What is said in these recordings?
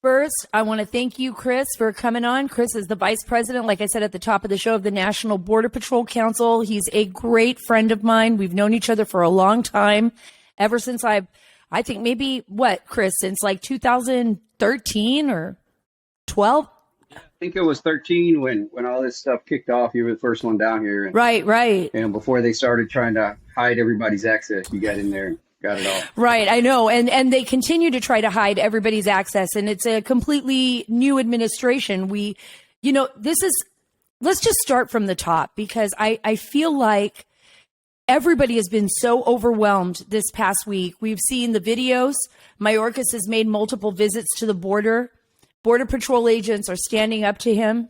First, I want to thank you, Chris, for coming on. Chris is the vice president, like I said at the top of the show, of the National Border Patrol Council. He's a great friend of mine. We've known each other for a long time, ever since I think maybe, Chris, since like 2013 or 12? I think it was 13 when all this stuff kicked off. You were the first one down here. And, Right. and before they started trying to hide everybody's access, you got in there and got it all. Right, I know. And they continue to try to hide everybody's access. And it's a completely new administration. Let's just start from the top, because I feel like everybody has been so overwhelmed this past week. We've seen the videos. Mayorkas has made multiple visits to the border. Border Patrol agents are standing up to him.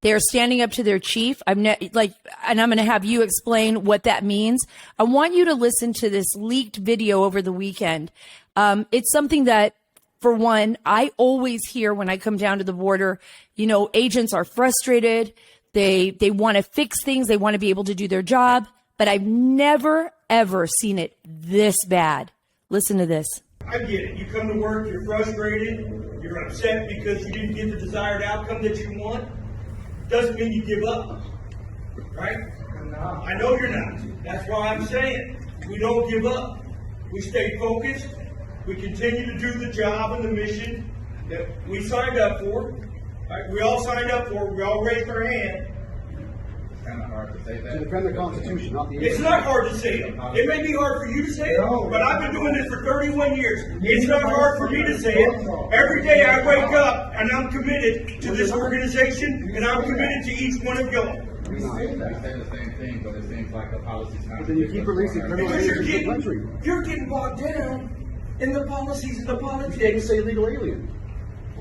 They are standing up to their chief. And I'm going to have you explain what that means. I want you to listen to this leaked video over the weekend. It's something that, for one, I always hear when I come down to the border. Agents are frustrated. They want to fix things. They want to be able to do their job. But I've never, ever seen it this bad. Listen to this. I get it. You come to work, you're frustrated, you're upset because you didn't get the desired outcome that you want. Doesn't mean you give up, right? I know you're not. That's why I'm saying we don't give up. We stay focused. We continue to do the job and the mission that we signed up for. Right? We all signed up for it. We all raised our hand. It's kind of hard to say that. To defend the Constitution, not the It's not hard to say it. It may be hard for you to say it, but I've been doing this for 31 years. It's not hard for me to say it. Every day I wake up and I'm committed to this organization, and I'm committed to each one of y'all. We say the same thing, but it seems like the policy's not. But then you keep releasing criminal Because aliens in the country. you're getting bogged down in the policies and the You can't even politics. say illegal alien.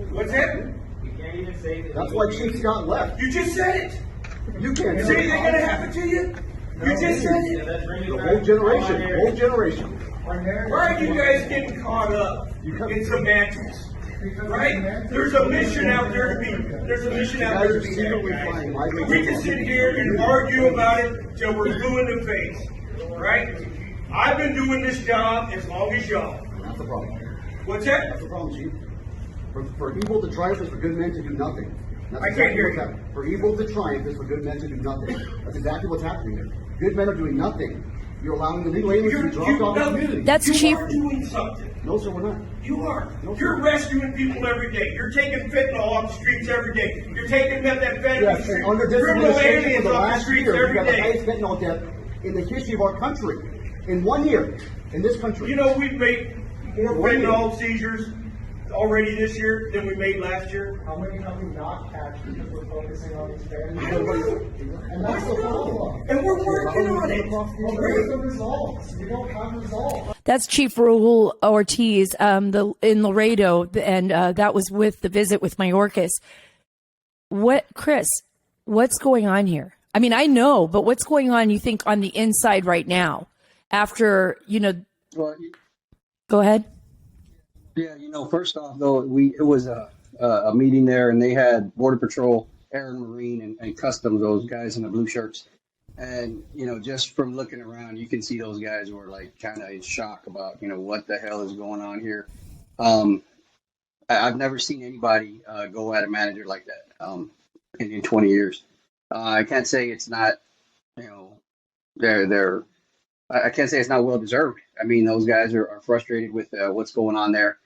What's that? You can't even say that. That's why Chief Scott left. You just said it. You can't See, say they're it. going to happen to you? You just said it. The whole generation. Why are you guys getting caught up in semantics? Right? There's a mission out there to be. There's a mission out there to be had, guys. We can sit here and argue about it till we're blue in the face. Right? I've been doing this job as long as y'all. That's the problem. What's that? That's the problem, Chief. For evil to triumph is for good men to do nothing. That's I can't hear what's you. happening. For evil to triumph is for good men to do nothing. That's exactly what's happening here. Good men are doing nothing. You're allowing illegal aliens to be dropped off the community. That's you Chief. are doing something. No, sir, we're not. You are. No, You're sir. rescuing people every day. You're taking fentanyl off the streets every day. You're taking methamphetamine Yes, and under this criminal administration for aliens the off the last streets year, we every got the day. highest fentanyl death in the history of our country. In 1 year, in this country. You know, we've made more fentanyl seizures already this year than we made last year. How many have we not catch because we're focusing on these families? I don't know. And that's the problem. And we're working on it. Where's the results? We don't have results. That's Chief Raul Ortiz in Laredo, and that was with the visit with Mayorkas. Chris, what's going on here? I mean, I know, but what's going on, you think, on the inside right now? After, Well, go ahead. yeah, first off, though, it was a meeting there, and they had Border Patrol, Air and Marine, and Customs, those guys in the blue shirts. And, just from looking around, you can see those guys were like kind of in shock about, what the hell is going on here. I've never seen anybody go at a manager like that in 20 years. I can't say it's not, I can't say it's not well deserved. I mean, those guys are frustrated with what's going on there.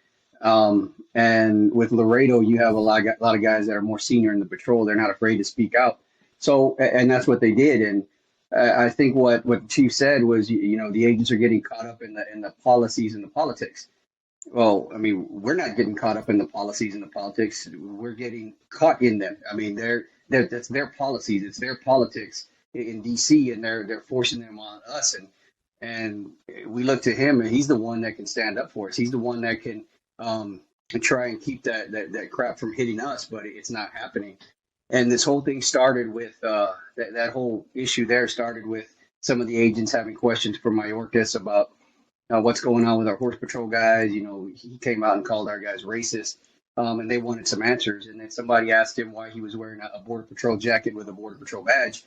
And with Laredo, you have a lot of guys that are more senior in the patrol. They're not afraid to speak out. So, and that's what they did. And I think what the chief said was, the agents are getting caught up in the policies and the politics. Well, I mean, we're not getting caught up in the policies and the politics. We're getting caught in them. I mean, that's their policies. It's their politics in DC, and they're forcing them on us. And we look to him, and he's the one that can stand up for us. He's the one that can try and keep that crap from hitting us, but it's not happening. And this whole thing started with that whole issue there started with some of the agents having questions for Mayorkas about what's going on with our horse patrol guys. He came out and called our guys racist, and they wanted some answers. And then somebody asked him why he was wearing a Border Patrol jacket with a Border Patrol badge,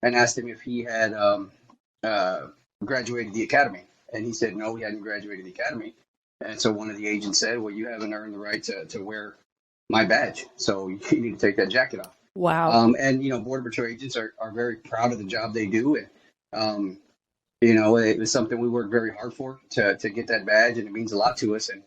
and asked him if he had graduated the academy. And he said no, he hadn't graduated the academy. And so one of the agents said, well, you haven't earned the right to wear my badge. So you need to take that jacket off. Wow. And, Border Patrol agents are very proud of the job they do. And, it was something we worked very hard for to get that badge, and it means a lot to us. And,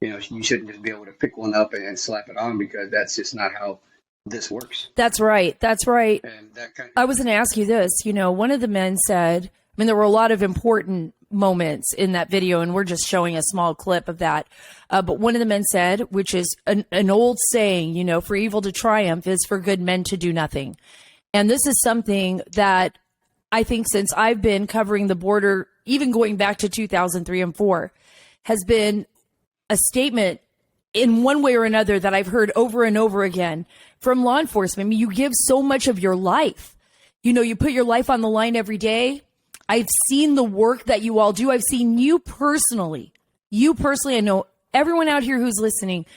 you shouldn't just be able to pick one up and slap it on, because that's just not how this works. That's right. That's right. And that kind of, I was going to ask you this. One of the men said, there were a lot of important moments in that video, and we're just showing a small clip of that. But one of the men said, which is an old saying, for evil to triumph is for good men to do nothing. And this is something that I think since I've been covering the border, even going back to 2003 and 4, has been a statement in one way or another that I've heard over and over again from law enforcement. You give so much of your life. You put your life on the line every day. I've seen the work that you all do. I've seen you personally. I know everyone out here who's listening.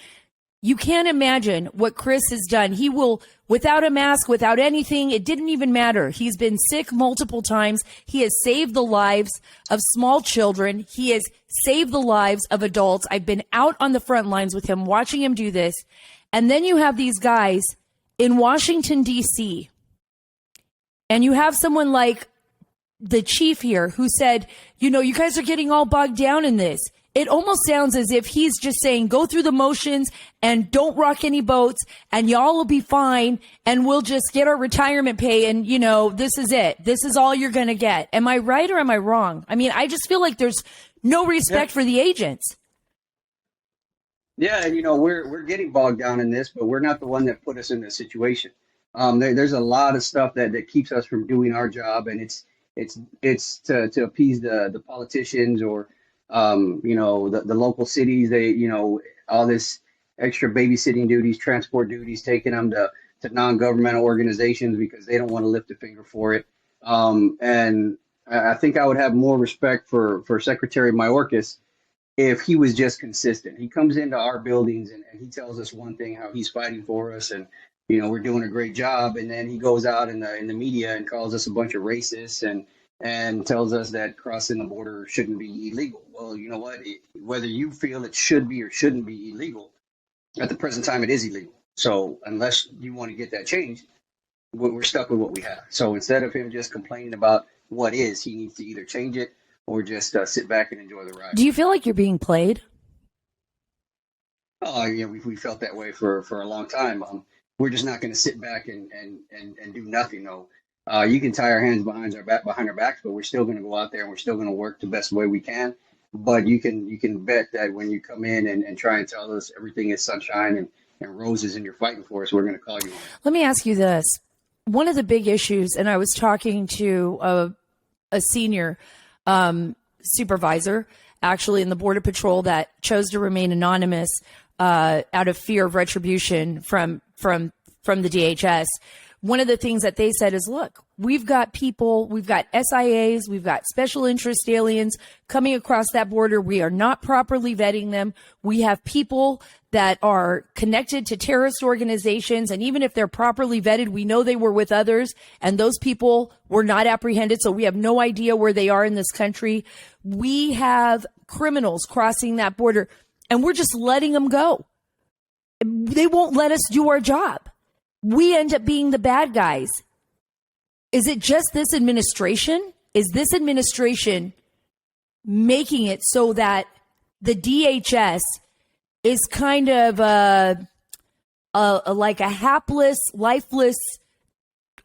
You can't imagine what Chris has done. He will, without a mask, without anything, it didn't even matter. He's been sick multiple times. He has saved the lives of small children. He has saved the lives of adults. I've been out on the front lines with him, watching him do this. And then you have these guys in Washington, D.C., and you have someone like the chief here who said, you guys are getting all bogged down in this. It almost sounds as if he's just saying, go through the motions and don't rock any boats, and y'all will be fine, and we'll just get our retirement pay, and, this is it. This is all you're going to get. Am I right or am I wrong? I just feel like there's no respect for the agents. Yeah, and we're getting bogged down in this, but we're not the one that put us in this situation. There's a lot of stuff that keeps us from doing our job, and it's to appease the politicians or the local cities. They all this extra babysitting duties, transport duties, taking them to non-governmental organizations because they don't want to lift a finger for it. And I think I would have more respect for Secretary Mayorkas if he was just consistent. He comes into our buildings and he tells us one thing, how he's fighting for us, and we're doing a great job, and then he goes out in the media and calls us a bunch of racists and tells us that crossing the border shouldn't be illegal. Well, you know what? Whether you feel it should be or shouldn't be illegal, at the present time it is illegal. So unless you want to get that changed, we're stuck with what we have. So instead of him just complaining about what is, he needs to either change it or just sit back and enjoy the ride. Do you feel like you're being played? Oh, yeah, we felt that way for a long time. We're just not going to sit back and do nothing. No, you can tie our hands behind our backs, but we're still going to go out there and we're still going to work the best way we can. But you can bet that when you come in and try and tell us everything is sunshine and roses and you're fighting for us, we're going to call you on it. Let me ask you this. One of the big issues, and I was talking to a senior supervisor, actually in the Border Patrol, that chose to remain anonymous out of fear of retribution from the DHS. One of the things that they said is, look, we've got people, we've got SIAs, we've got special interest aliens coming across that border. We are not properly vetting them. We have people that are connected to terrorist organizations. And even if they're properly vetted, we know they were with others and those people were not apprehended. So we have no idea where they are in this country. We have criminals crossing that border and we're just letting them go. They won't let us do our job. We end up being the bad guys. Is it just this administration? Is this administration making it so that the DHS is kind of like a hapless, lifeless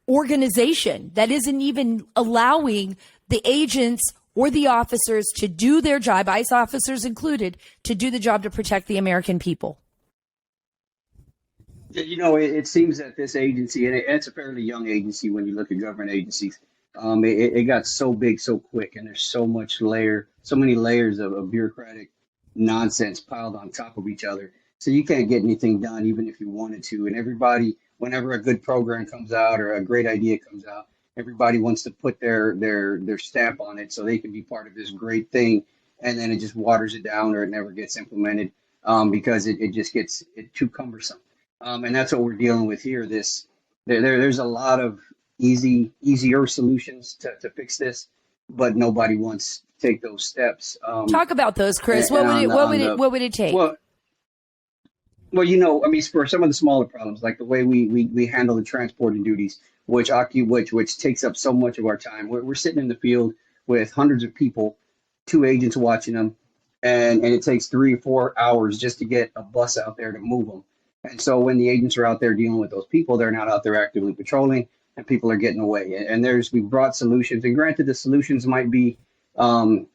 organization that isn't even allowing the agents or the officers to do their job, ICE officers included, to do the job to protect the American people? It seems that this agency, and it's a fairly young agency when you look at government agencies, it got so big so quick, and there's so many layers of bureaucratic nonsense piled on top of each other. So you can't get anything done, even if you wanted to. And everybody, whenever a good program comes out or a great idea comes out, everybody wants to put their stamp on it so they can be part of this great thing. And then it just waters it down, or it never gets implemented because it just gets too cumbersome. And that's what we're dealing with here. There's a lot of easier solutions to fix this, but nobody wants to take those steps. Talk about those, Chris. What would it take? Well, I mean, for some of the smaller problems, like the way we handle the transporting duties, which takes up so much of our time. We're sitting in the field with hundreds of people, two agents watching them, and it takes 3 or 4 hours just to get a bus out there to move them. And so when the agents are out there dealing with those people, they're not out there actively patrolling, and people are getting away. And we brought solutions, and granted, the solutions might be um,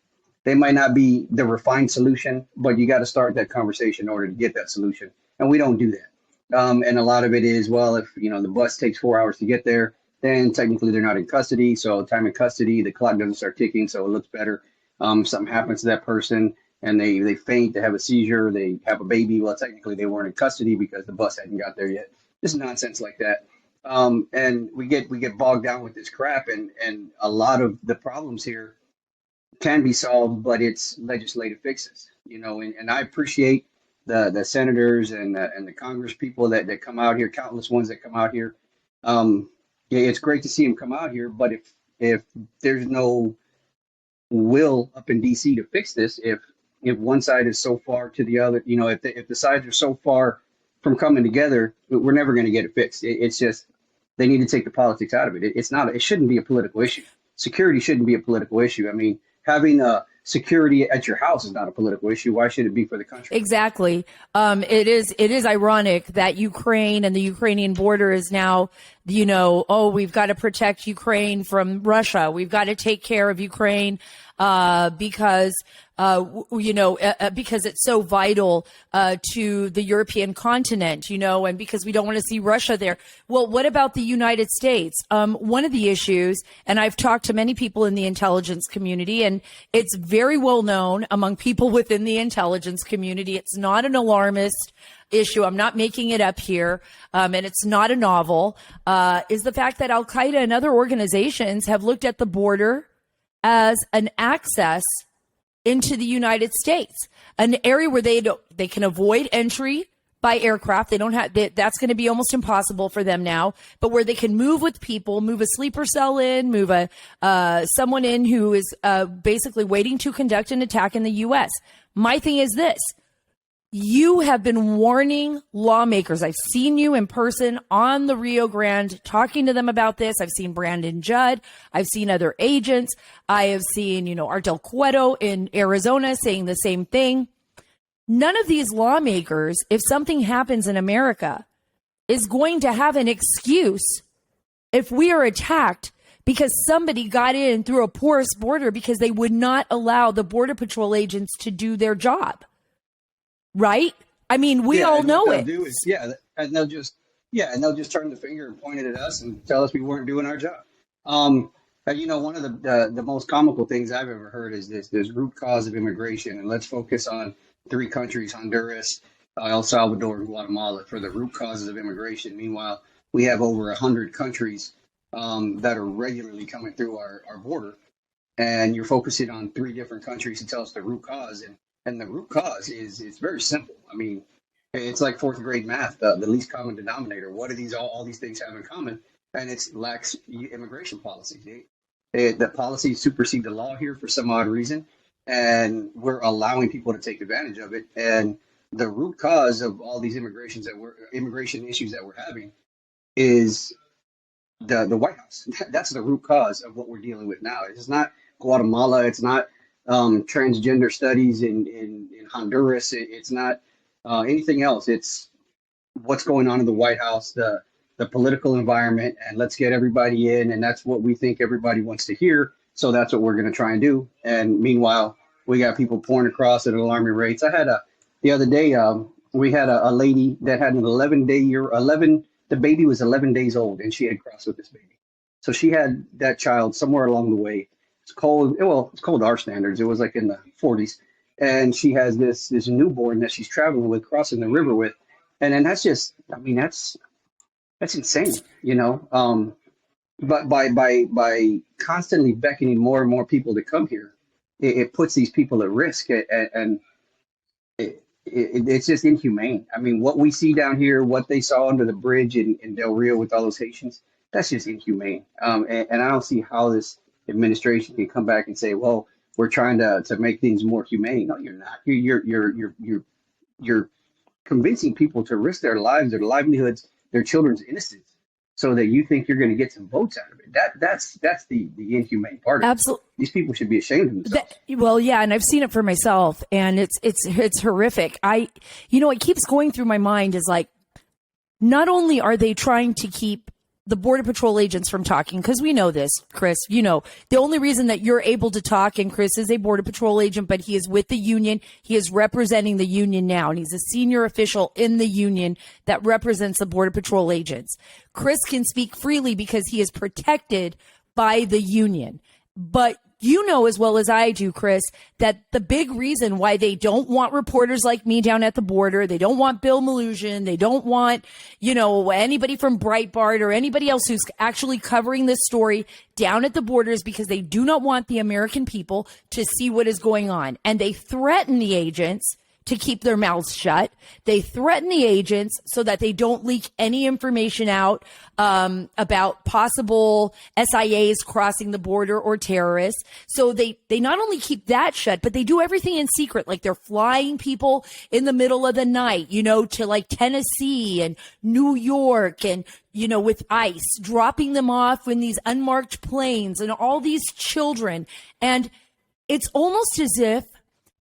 they might not be the refined solution, but you got to start that conversation in order to get that solution. And we don't do that. And a lot of it is, well, if the bus takes 4 hours to get there, then technically they're not in custody. So time in custody, the clock doesn't start ticking, so it looks better. Something happens to that person and they faint, they have a seizure, they have a baby. Well, technically they weren't in custody because the bus hadn't got there yet. Just nonsense like that. And we get bogged down with this crap, and a lot of the problems here can be solved, but it's legislative fixes, and I appreciate the senators and the Congress people that come out here, countless ones that come out here. Yeah, it's great to see them come out here, but if there's no will up in DC to fix this, if one side is so far to the other, if the sides are so far from coming together, we're never going to get it fixed. It's just they need to take the politics out of it. It shouldn't be a political issue. Security shouldn't be a political issue. I mean, having security at your house is not a political issue. Why should it be for the country? Exactly. It is ironic that Ukraine and the Ukrainian border is now, we've got to protect Ukraine from Russia. We've got to take care of Ukraine because it's so vital to the European continent, and because we don't want to see Russia there. Well, what about the United States? One of the issues, and I've talked to many people in the intelligence community, and it's very well known among people within the intelligence community. It's not an alarmist issue. I'm not making it up here, and it's not a novel, is the fact that Al-Qaeda and other organizations have looked at the border as an access into the United States, an area where they can avoid entry by aircraft. They don't have that's going to be almost impossible for them now, but where they can move with people, move a sleeper cell in, move someone in who is basically waiting to conduct an attack in the U.S. My thing is this. You have been warning lawmakers. I've seen you in person on the Rio Grande talking to them about this. I've seen Brandon Judd. I've seen other agents. I have seen, Artel Cueto in Arizona saying the same thing. None of these lawmakers, if something happens in America, is going to have an excuse if we are attacked because somebody got in through a porous border because they would not allow the Border Patrol agents to do their job. Right? I mean, we all know it. And they'll just turn the finger and point it at us and tell us we weren't doing our job. One of the most comical things I've ever heard is this root cause of immigration, and let's focus on 3 countries: Honduras, El Salvador, and Guatemala for the root causes of immigration. Meanwhile, we have over 100 countries that are regularly coming through our border, and you're focusing on 3 different countries to tell us the root cause. And the root cause is very simple. I mean, it's like 4th grade math, the least common denominator. What do all these things have in common? And it's lax immigration policy. The policies supersede the law here for some odd reason, and we're allowing people to take advantage of it. And the root cause of all these immigration issues that we're having is the White House. That's the root cause of what we're dealing with now. It's not Guatemala. It's not transgender studies in Honduras. It's not anything else. It's what's going on in the White House, the political environment, and let's get everybody in. And that's what we think everybody wants to hear. So that's what we're going to try and do. And meanwhile, we got people pouring across at alarming rates. I had the other day, we had a lady that had an 11, the baby was 11 days old, and she had crossed with this baby. So she had that child somewhere along the way. It's cold to our standards. It was like in the 40s. And she has this newborn that she's traveling with, crossing the river with. And then that's insane, But by constantly beckoning more and more people to come here, it puts these people at risk. And it's just inhumane. I mean, what we see down here, what they saw under the bridge in Del Rio with all those Haitians, that's just inhumane. And I don't see how this administration can come back and say, well, we're trying to make things more humane. No, you're not. You're convincing people to risk their lives, their livelihoods, their children's innocence, so that you think you're going to get some votes out of it. That's the inhumane part of it. Absolutely. These people should be ashamed of themselves. Well, yeah, and I've seen it for myself, and it's horrific. It keeps going through my mind is like, not only are they trying to keep the Border Patrol agents from talking, because we know this, Chris, the only reason that you're able to talk, and Chris is a Border Patrol agent, but he is with the union. He is representing the union now, and he's a senior official in the union that represents the Border Patrol agents. Chris can speak freely because he is protected by the union. But you know as well as I do, Chris, that the big reason why they don't want reporters like me down at the border, they don't want Bill Malusian, they don't want, anybody from Breitbart or anybody else who's actually covering this story down at the borders, because they do not want the American people to see what is going on. And they threaten the agents to keep their mouths shut. They threaten the agents so that they don't leak any information out about possible SIAs crossing the border or terrorists. So they not only keep that shut, but they do everything in secret. Like they're flying people in the middle of the night, to like Tennessee and New York and, with ICE, dropping them off in these unmarked planes and all these children. And it's almost as if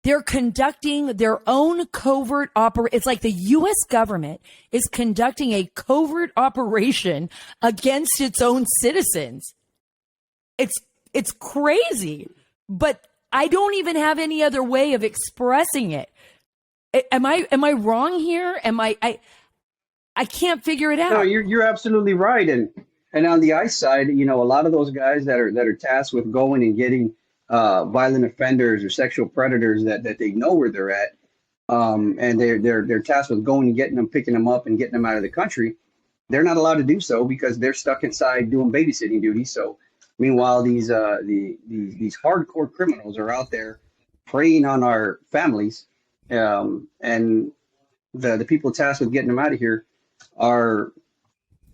they're conducting their own covert operation. It's like the U.S. government is conducting a covert operation against its own citizens. It's crazy, but I don't even have any other way of expressing it. Am I wrong here? I can't figure it out. No, you're absolutely right. And on the ICE side, a lot of those guys that are tasked with going and getting violent offenders or sexual predators that they know where they're at, and they're tasked with going and getting them, picking them up, and getting them out of the country. They're not allowed to do so because they're stuck inside doing babysitting duties. So, meanwhile, these hardcore criminals are out there preying on our families, and the people tasked with getting them out of here are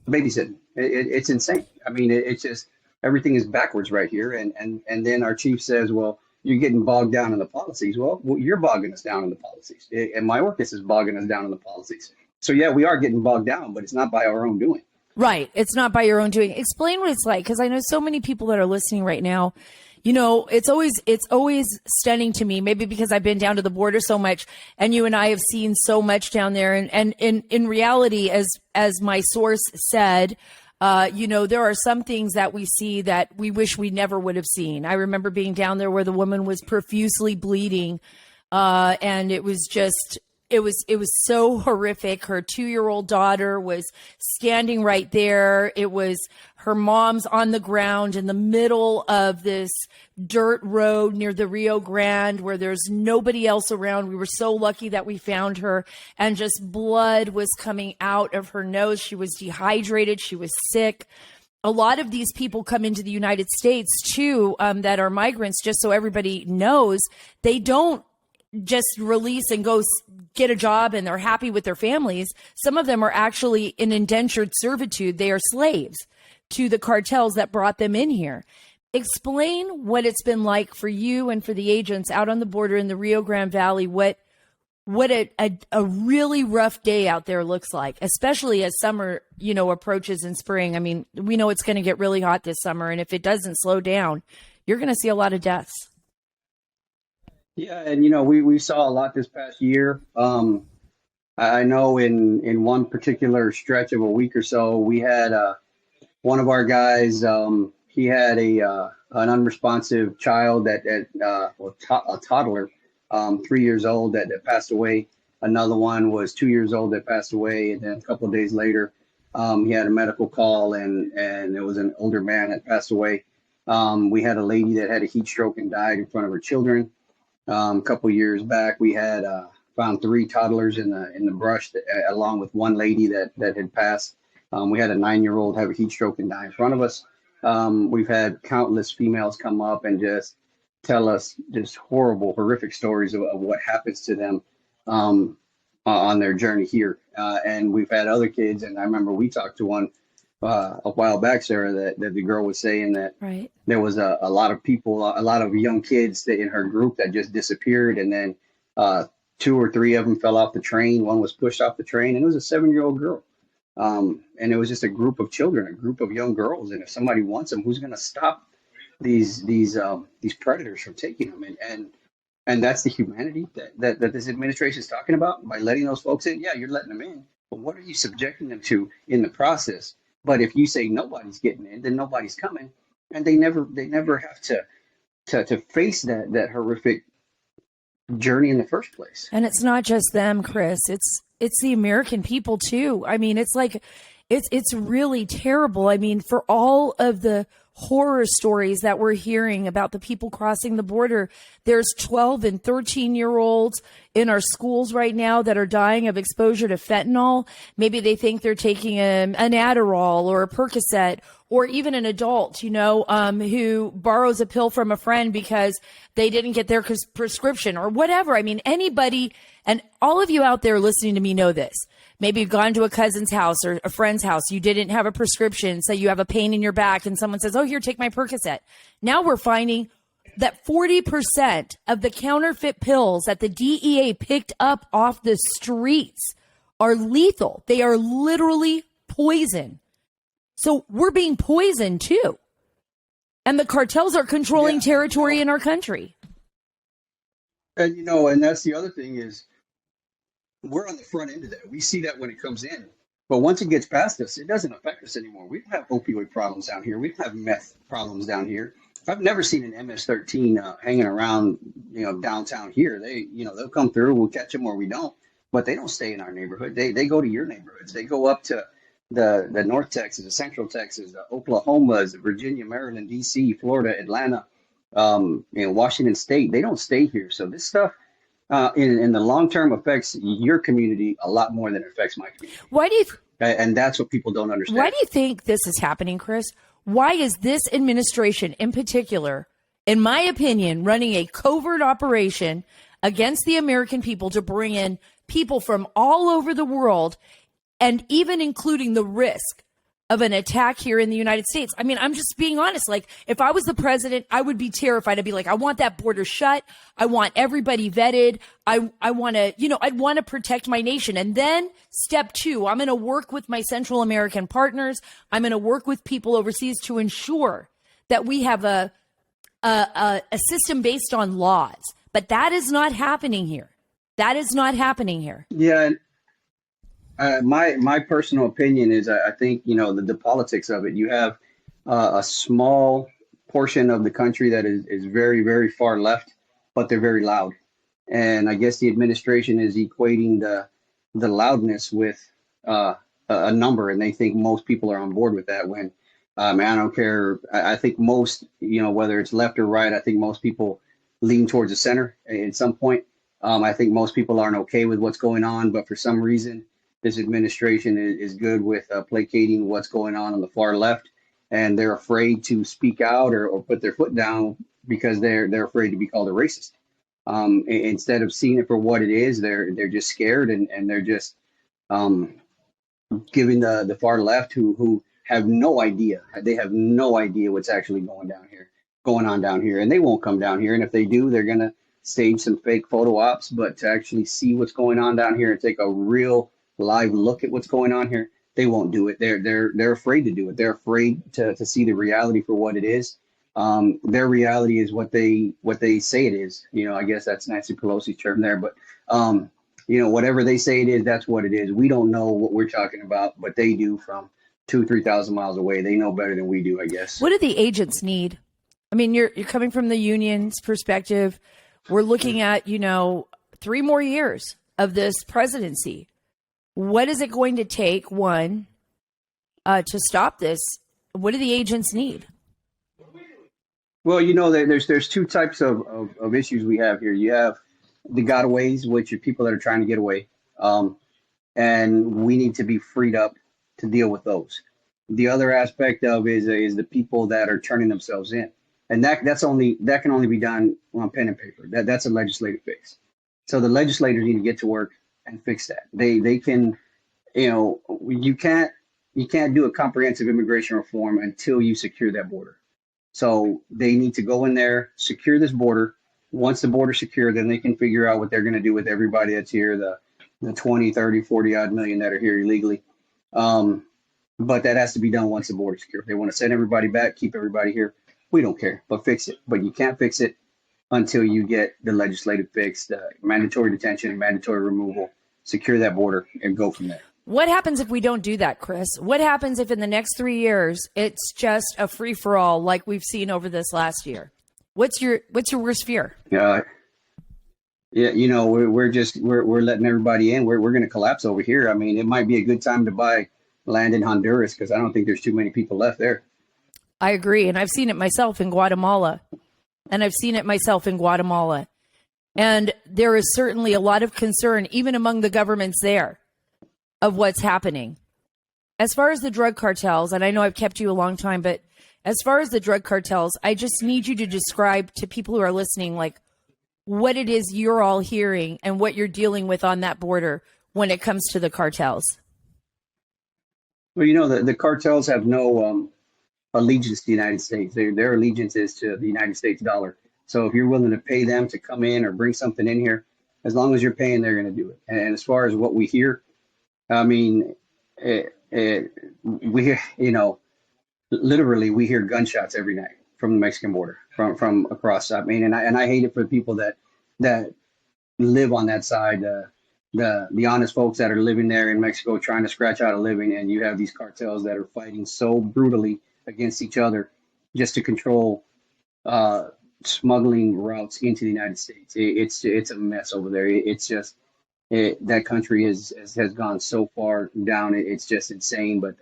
babysitting. It's insane. I mean, it's just. Everything is backwards right here. And then our chief says, well, you're getting bogged down in the policies. Well, you're bogging us down in the policies. And Mayorkas is bogging us down in the policies. So, yeah, we are getting bogged down, but it's not by our own doing. Right. It's not by your own doing. Explain what it's like, because I know so many people that are listening right now. It's always stunning to me, maybe because I've been down to the border so much, and you and I have seen so much down there. And in reality, as my source said, there are some things that we see that we wish we never would have seen. I remember being down there where the woman was profusely bleeding, and it was so horrific. Her 2-year-old daughter was standing right there. It was her mom's on the ground in the middle of this dirt road near the Rio Grande where there's nobody else around. We were so lucky that we found her, and just blood was coming out of her nose. She was dehydrated. She was sick. A lot of these people come into the United States too, that are migrants, just so everybody knows. They don't just release and go get a job and they're happy with their families. Some of them are actually in indentured servitude. They are slaves to the cartels that brought them in here. Explain what it's been like for you and for the agents out on the border in the Rio Grande Valley, what a really rough day out there looks like, especially as summer, approaches in spring. I mean, we know it's going to get really hot this summer, and if it doesn't slow down, you're going to see a lot of deaths. Yeah, and we saw a lot this past year. I know in one particular stretch of a week or so, we had one of our guys. He had an unresponsive child a toddler, 3 years old that passed away. Another one was 2 years old that passed away, and then a couple of days later, he had a medical call, and it was an older man that passed away. We had a lady that had a heat stroke and died in front of her children. A couple of years back, we had found 3 toddlers in the brush, along with one lady that had passed. We had a 9-year-old have a heat stroke and die in front of us. We've had countless females come up and just tell us just horrible, horrific stories of what happens to them on their journey here. And we've had other kids, and I remember we talked to one a while back, Sarah, that the girl was saying that Right. there was a lot of people, a lot of young kids that in her group that just disappeared, and then 2 or 3 of them fell off the train. One was pushed off the train, and it was a 7-year-old girl. And it was just a group of children, a group of young girls. And if somebody wants them, who's going to stop these predators from taking them? And that's the humanity that this administration is talking about by letting those folks in. Yeah, you're letting them in, but what are you subjecting them to in the process? But if you say nobody's getting in, then nobody's coming, and they never have to face that horrific journey in the first place. And it's not just them, Chris. It's the American people too. I mean, it's like it's really terrible. I mean, for all of the horror stories that we're hearing about the people crossing the border, there's 12 and 13-year-olds in our schools right now that are dying of exposure to fentanyl. Maybe they think they're taking an Adderall or a Percocet, or even an adult, who borrows a pill from a friend because they didn't get their prescription or whatever. I mean, anybody, and all of you out there listening to me know this. Maybe you've gone to a cousin's house or a friend's house. You didn't have a prescription, so you have a pain in your back, and someone says, oh, here, take my Percocet. Now we're finding that 40% of the counterfeit pills that the DEA picked up off the streets are lethal. They are literally poison. So we're being poisoned too. And the cartels are controlling territory in our country. And, and that's the other thing is we're on the front end of that. We see that when it comes in. But once it gets past us, it doesn't affect us anymore. We have opioid problems down here. We have meth problems down here. I've never seen an MS-13 hanging around, downtown here. They'll come through. We'll catch them or we don't. But they don't stay in our neighborhood. They go to your neighborhoods. They go up to the North Texas, the Central Texas, the Oklahomas, Virginia, Maryland, D.C., Florida, Atlanta, Washington State. They don't stay here. So this stuff in the long term affects your community a lot more than it affects my community. Why do you? And that's what people don't understand. Why do you think this is happening, Chris? Why is this administration in particular, in my opinion, running a covert operation against the American people to bring in people from all over the world, and even including the risk of an attack here in the United States? I mean, I'm just being honest. Like, if I was the president, I would be terrified. I'd be like, I want that border shut. I want everybody vetted. I want to, I'd want to protect my nation. And then step 2, I'm going to work with my Central American partners. I'm going to work with people overseas to ensure that we have a system based on laws. But that is not happening here. That is not happening here. Yeah. My personal opinion is I think, the politics of it. You have a small portion of the country that is very, very far left, but they're very loud. And I guess the administration is equating the loudness with a number, and they think most people are on board with that when I don't care. I think most, whether it's left or right, I think most people lean towards the center at some point. I think most people aren't okay with what's going on, but for some reason, this administration is good with placating what's going on the far left, and they're afraid to speak out or put their foot down because they're afraid to be called a racist. Instead of seeing it for what it is, they're just scared and they're just giving the far left who have no idea. They have no idea what's actually going on down here, and they won't come down here. And if they do, they're gonna stage some fake photo ops. But to actually see what's going on down here and take a real live look at what's going on here, they won't do it. They're afraid to do it. They're afraid to see the reality for what it is. Their reality is what they say it is. I guess that's Nancy Pelosi's term there, but whatever they say it is, that's what it is. We don't know what we're talking about, but they do from 2,000-3,000 miles away. They know better than we do, I guess. What do the agents need? I mean, you're coming from the union's perspective. We're looking at 3 more years of this presidency. What is it going to take, one, to stop this? What do the agents need? Well, there's 2 types of issues we have here. You have the gotaways, which are people that are trying to get away. And we need to be freed up to deal with those. The other aspect of is the people that are turning themselves in. And that can only be done on pen and paper. That's a legislative fix. So the legislators need to get to work and fix that. They can, you can't do a comprehensive immigration reform until you secure that border. So they need to go in there, secure this border, Once the border's secure, then they can figure out what they're going to do with everybody that's here, the 20, 30, 40 odd million that are here illegally. But that has to be done once the border's secure. They want to send everybody back, keep everybody here. We don't care, but fix it. But you can't fix it until you get the legislative fix, the mandatory detention, mandatory removal, secure that border, and go from there. What happens if we don't do that, Chris? What happens if in the next 3 years it's just a free for all like we've seen over this last year? What's your worst fear? Yeah, you know, we're letting everybody in. We're going to collapse over here. I mean, it might be a good time to buy land in Honduras because I don't think there's too many people left there. I agree, and I've seen it myself in Guatemala, and there is certainly a lot of concern, even among the governments there, of what's happening. As far as the drug cartels, and I know I've kept you a long time, but as far as the drug cartels, I just need you to describe to people who are listening, like, what it is you're all hearing and what you're dealing with on that border when it comes to the cartels. Well, you know, the cartels have no allegiance to the United States. Their allegiance is to the United States dollar. So if you're willing to pay them to come in or bring something in here, as long as you're paying, they're going to do it. And as far as what we hear, I mean, we hear, you know, literally we hear gunshots every night from the Mexican border, from across. I mean, and I hate it for the people that live on that side, the honest folks that are living there in Mexico trying to scratch out a living, and you have these cartels that are fighting so brutally against each other just to control smuggling routes into the United States. It's a mess over there. It's just that country has gone so far down. It's just insane. But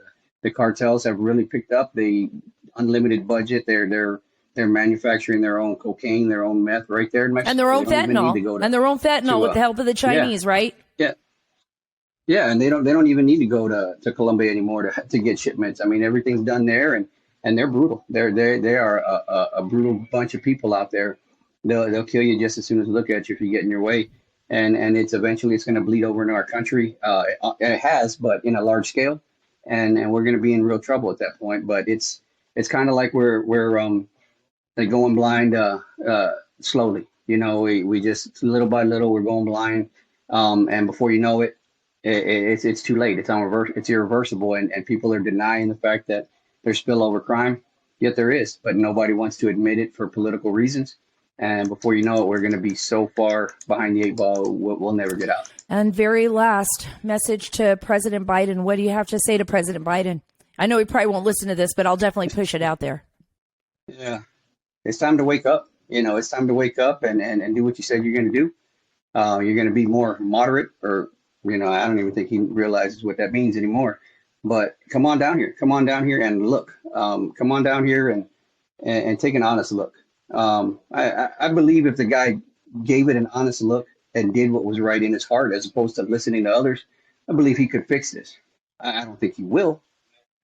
the cartels have really picked up the unlimited budget. They're manufacturing their own cocaine, their own meth right there in Mexico. And their own fentanyl, with the help of the Chinese, right? Yeah, and they don't even need to go to Colombia anymore to get shipments. I mean, everything's done there, and they're brutal. They are a brutal bunch of people out there. They'll kill you just as soon as they look at you if you get in your way. And it's eventually going to bleed over into our country. It has, but in a large scale, and we're going to be in real trouble at that point. But it's kind of like we're going blind slowly. You know, we just little by little we're going blind, and before you know it, it's too late. It's irreversible, and people are denying the fact that there's spillover crime. Yet there is, but nobody wants to admit it for political reasons. And before you know it, we're going to be so far behind the 8 ball, we'll never get out. And very last message to President Biden. What do you have to say to President Biden? I know he probably won't listen to this, but I'll definitely push it out there. Yeah, it's time to wake up. You know, it's time to wake up and do what you said you're going to do. You're going to be more moderate, or, you know, I don't even think he realizes what that means anymore. But come on down here. Come on down here and look. Come on down here and take an honest look. I believe if the guy gave it an honest look and did what was right in his heart, as opposed to listening to others, I believe he could fix this. I don't think he will,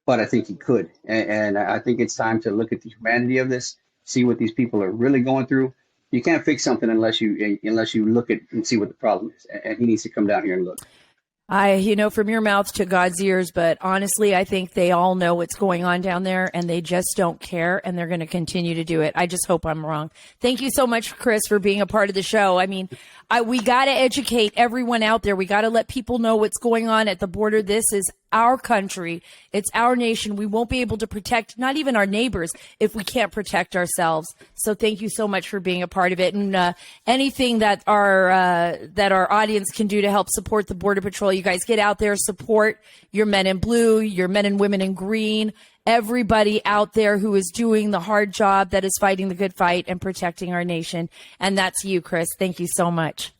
but I think he could. And I think it's time to look at the humanity of this, see what these people are really going through. You can't fix something unless you look at and see what the problem is. And he needs to come down here and look. From your mouth to God's ears, but honestly, I think they all know what's going on down there and they just don't care, and they're going to continue to do it. I just hope I'm wrong. Thank you so much, Chris, for being a part of the show. I mean, we got to educate everyone out there. We got to let people know what's going on at the border. This is our country. It's our nation. We won't be able to protect not even our neighbors if we can't protect ourselves. So thank you so much for being a part of it. And anything that our audience can do to help support the Border Patrol, you guys get out there, support your men in blue, your men and women in green, everybody out there who is doing the hard job that is fighting the good fight and protecting our nation. And that's you, Chris. Thank you so much.